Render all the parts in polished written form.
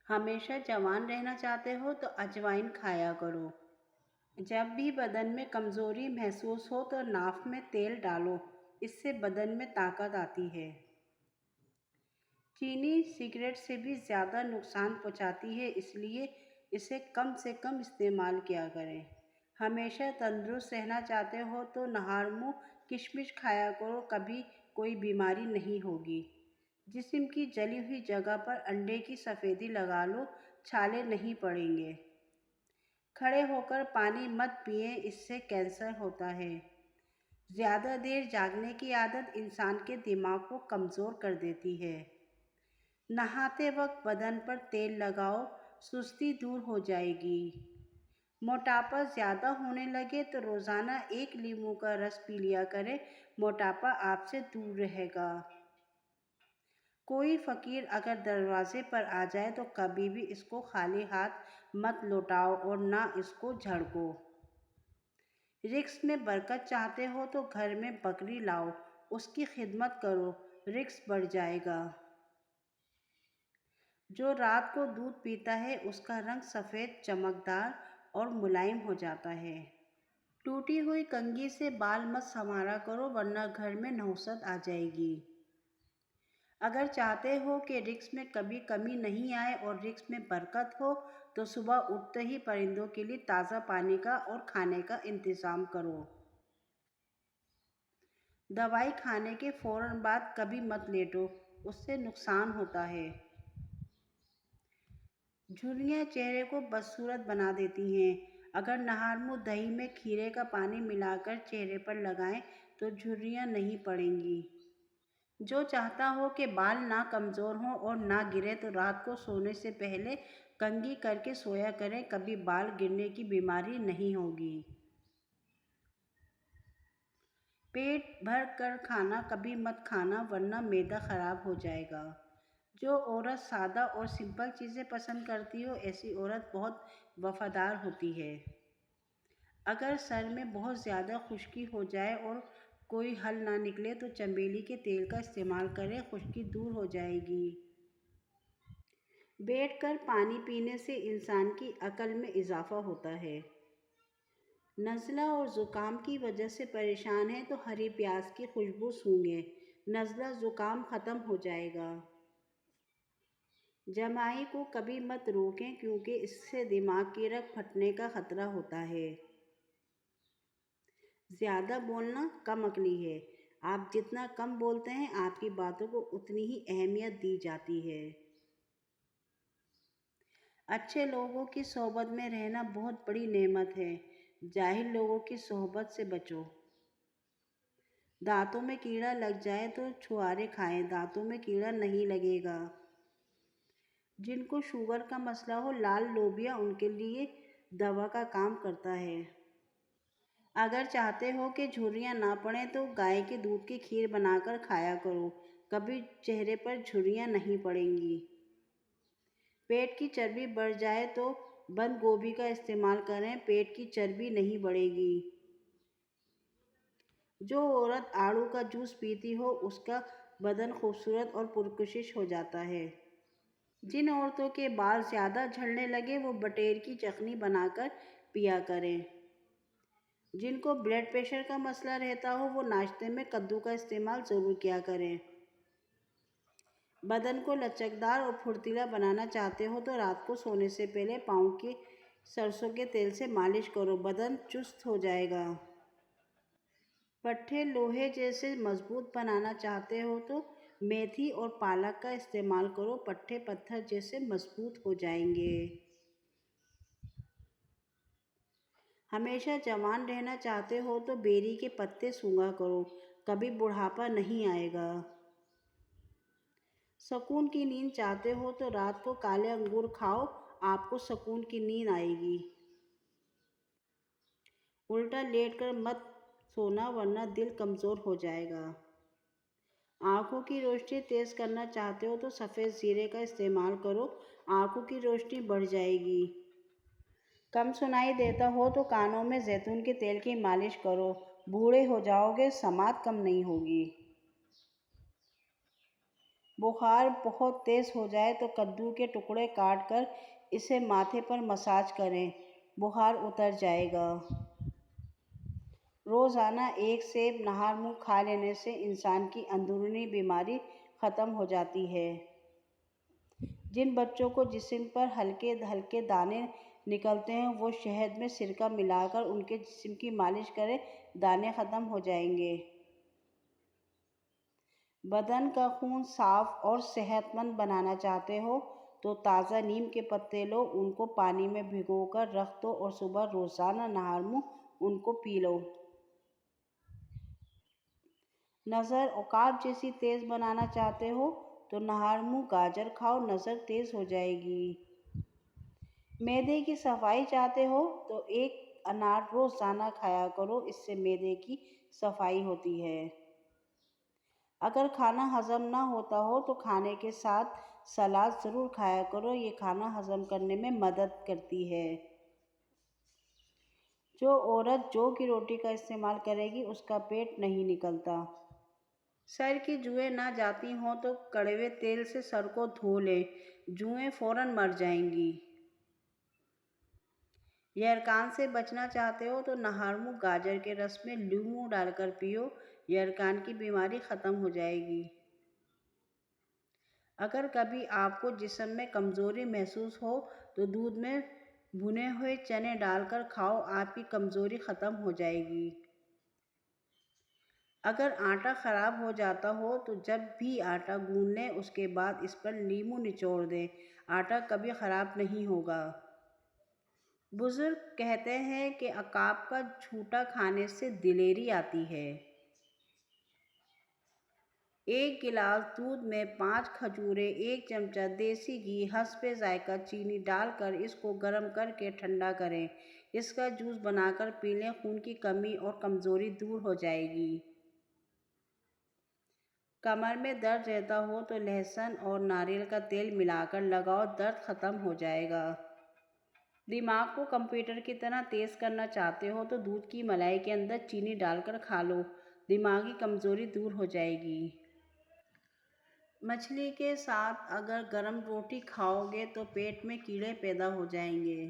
ہمیشہ جوان رہنا چاہتے ہو تو اجوائن کھایا کرو۔ جب بھی بدن میں کمزوری محسوس ہو تو ناف میں تیل ڈالو، اس سے بدن میں طاقت آتی ہے۔ چینی سگریٹ سے بھی زیادہ نقصان پہنچاتی ہے، اس لیے اسے کم سے کم استعمال کیا کریں۔ ہمیشہ تندرست رہنا چاہتے ہو تو نہار منہ کشمش کھایا کرو، کبھی کوئی بیماری نہیں ہوگی۔ جسم کی جلی ہوئی جگہ پر انڈے کی سفیدی لگا لو، چھالے نہیں پڑیں گے۔ کھڑے ہو کر پانی مت پئیں، اس سے کینسر ہوتا ہے۔ زیادہ دیر جاگنے کی عادت انسان کے دماغ کو کمزور کر دیتی ہے۔ نہاتے وقت بدن پر تیل لگاؤ، سستی دور ہو جائے گی۔ موٹاپا زیادہ ہونے لگے تو روزانہ 1 لیموں کا رس پی لیا کریں، موٹاپا آپ سے دور رہے گا۔ کوئی فقیر اگر دروازے پر آ جائے تو کبھی بھی اس کو خالی ہاتھ مت لوٹاؤ اور نہ اس کو جھڑکو۔ رزق میں برکت چاہتے ہو تو گھر میں بکری لاؤ، اس کی خدمت کرو، رزق بڑھ جائے گا۔ جو رات کو دودھ پیتا ہے اس کا رنگ سفید، چمکدار اور ملائم ہو جاتا ہے۔ ٹوٹی ہوئی کنگھی سے بال مت سنوارا کرو ورنہ گھر میں نحوست آ جائے گی۔ اگر چاہتے ہو کہ رزق میں کبھی کمی نہیں آئے اور رزق میں برکت ہو تو صبح اٹھتے ہی پرندوں کے لیے تازہ پانی کا اور کھانے کا انتظام کرو۔ دوائی کھانے کے فوراً بعد کبھی مت لیٹو، اس سے نقصان ہوتا ہے۔ جھریاں چہرے کو بدصورت بنا دیتی ہیں۔ اگر نہار منہ دہی میں کھیرے کا پانی ملا کر چہرے پر لگائیں تو جھریاں نہیں پڑیں گی۔ جو چاہتا ہو کہ بال نہ کمزور ہوں اور نہ گرے تو رات کو سونے سے پہلے کنگھی کر کے سویا کریں، کبھی بال گرنے کی بیماری نہیں ہوگی۔ پیٹ بھر کر کھانا کبھی مت کھانا ورنہ معدہ خراب ہو جائے گا۔ جو عورت سادہ اور سمپل چیزیں پسند کرتی ہو ایسی عورت بہت وفادار ہوتی ہے۔ اگر سر میں بہت زیادہ خشکی ہو جائے اور کوئی حل نہ نکلے تو چمیلی کے تیل کا استعمال کریں، خشکی دور ہو جائے گی۔ بیٹھ کر پانی پینے سے انسان کی عقل میں اضافہ ہوتا ہے۔ نزلہ اور زکام کی وجہ سے پریشان ہیں تو ہری پیاز کی خوشبو سونگھیں، نزلہ زکام ختم ہو جائے گا۔ جمائی کو کبھی مت روکیں کیونکہ اس سے دماغ کی رگ پھٹنے کا خطرہ ہوتا ہے۔ زیادہ بولنا کم عقلی ہے۔ آپ جتنا کم بولتے ہیں آپ کی باتوں کو اتنی ہی اہمیت دی جاتی ہے۔ اچھے لوگوں کی صحبت میں رہنا بہت بڑی نعمت ہے، جاہل لوگوں کی صحبت سے بچو۔ دانتوں میں کیڑا لگ جائے تو چھہارے کھائیں، دانتوں میں کیڑا نہیں لگے گا۔ جن کو شوگر کا مسئلہ ہو لال لوبیا ان کے لیے دوا کا کام کرتا ہے۔ اگر چاہتے ہو کہ جھریاں نہ پڑیں تو گائے کے دودھ کی کھیر بنا کر کھایا کرو، کبھی چہرے پر جھریاں نہیں پڑیں گی۔ پیٹ کی چربی بڑھ جائے تو بند گوبھی کا استعمال کریں، پیٹ کی چربی نہیں بڑھے گی۔ جو عورت آڑو کا جوس پیتی ہو اس کا بدن خوبصورت اور پرکشش ہو جاتا ہے۔ جن عورتوں کے بال زیادہ جھڑنے لگے وہ بٹیر کی چٹنی بنا کر پیا کریں۔ جن کو بلڈ پریشر کا مسئلہ رہتا ہو وہ ناشتے میں کدو کا استعمال ضرور کیا کریں۔ بدن کو لچکدار اور پھرتیلا بنانا چاہتے ہو تو رات کو سونے سے پہلے پاؤں کی سرسوں کے تیل سے مالش کرو، بدن چست ہو جائے گا۔ پٹھے لوہے جیسے مضبوط بنانا چاہتے ہو تو میتھی اور پالک کا استعمال کرو، پٹھے پتھر جیسے مضبوط ہو جائیں گے۔ ہمیشہ جوان رہنا چاہتے ہو تو بیری کے پتے سونگھا کرو، کبھی بڑھاپا نہیں آئے گا۔ سکون کی نیند چاہتے ہو تو رات کو کالے انگور کھاؤ، آپ کو سکون کی نیند آئے گی۔ الٹا لیٹ کر مت سونا ورنہ دل کمزور ہو جائے گا۔ آنکھوں کی روشنی تیز کرنا چاہتے ہو تو سفید زیرے کا استعمال کرو، آنکھوں کی روشنی بڑھ جائے گی۔ کم سنائی دیتا ہو تو کانوں میں زیتون کے تیل کی مالش کرو، بوڑھے ہو جاؤ گے سماعت کم نہیں ہوگی۔ بخار بہت تیز ہو جائے تو کدو کے ٹکڑے کاٹ کر اسے ماتھے پر مساج کریں، بخار اتر جائے گا۔ روزانہ ایک سیب نہار منہ کھا لینے سے انسان کی اندرونی بیماری ختم ہو جاتی ہے۔ جن بچوں کو جسم پر ہلکے ہلکے دانے نکلتے ہیں وہ شہد میں سرکہ ملا کر ان کے جسم کی مالش کریں، دانے ختم ہو جائیں گے۔ بدن کا خون صاف اور صحت مند بنانا چاہتے ہو تو تازہ نیم کے پتے لو، ان کو پانی میں بھگو کر رکھ دو اور صبح روزانہ نہار منہ ان کو پی لو۔ نظر عقاب جیسی تیز بنانا چاہتے ہو تو نہار منہ گاجر کھاؤ، نظر تیز ہو جائے گی۔ معدے کی صفائی چاہتے ہو تو ایک انار روزانہ کھایا کرو، اس سے معدے کی صفائی ہوتی ہے۔ اگر کھانا ہضم نہ ہوتا ہو تو کھانے کے ساتھ سلاد ضرور کھایا کرو، یہ کھانا ہضم کرنے میں مدد کرتی ہے۔ جو عورت جو کی روٹی کا استعمال کرے گی اس کا پیٹ نہیں نکلتا۔ سر کی جوئیں نہ جاتی ہوں تو کڑوے تیل سے سر کو دھو لیں، جوئیں فوراً مر جائیں گی۔ یرکان سے بچنا چاہتے ہو تو نہار منہ گاجر کے رس میں لیموں ڈال کر پیو، یرکان کی بیماری ختم ہو جائے گی۔ اگر کبھی آپ کو جسم میں کمزوری محسوس ہو تو دودھ میں بھنے ہوئے چنے ڈال کر کھاؤ، آپ کی کمزوری ختم ہو جائے گی۔ اگر آٹا خراب ہو جاتا ہو تو جب بھی آٹا گوندھ لیں اس کے بعد اس پر لیموں نچوڑ دیں، آٹا کبھی خراب نہیں ہوگا۔ بزرگ کہتے ہیں کہ عقاب کا جھوٹا کھانے سے دلیری آتی ہے۔ ایک گلاس دودھ میں 5 کھجوریں، 1 چمچہ دیسی گھی، حسب ذائقہ چینی ڈال کر اس کو گرم کر کے ٹھنڈا کریں، اس کا جوس بنا کر پی لیں، خون کی کمی اور کمزوری دور ہو جائے گی۔ کمر میں درد رہتا ہو تو لہسن اور ناریل کا تیل ملا کر لگاؤ، درد ختم ہو جائے گا۔ دماغ کو کمپیوٹر کی طرح تیز کرنا چاہتے ہو تو دودھ کی ملائی کے اندر چینی ڈال کر کھا لو، دماغی کمزوری دور ہو جائے گی۔ مچھلی کے ساتھ اگر گرم روٹی کھاؤ گے تو پیٹ میں کیڑے پیدا ہو جائیں گے۔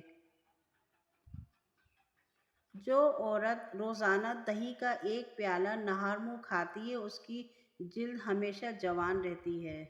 جو عورت روزانہ دہی کا 1 پیالہ نہار منہ کھاتی ہے اس کی جلد ہمیشہ جوان رہتی ہے۔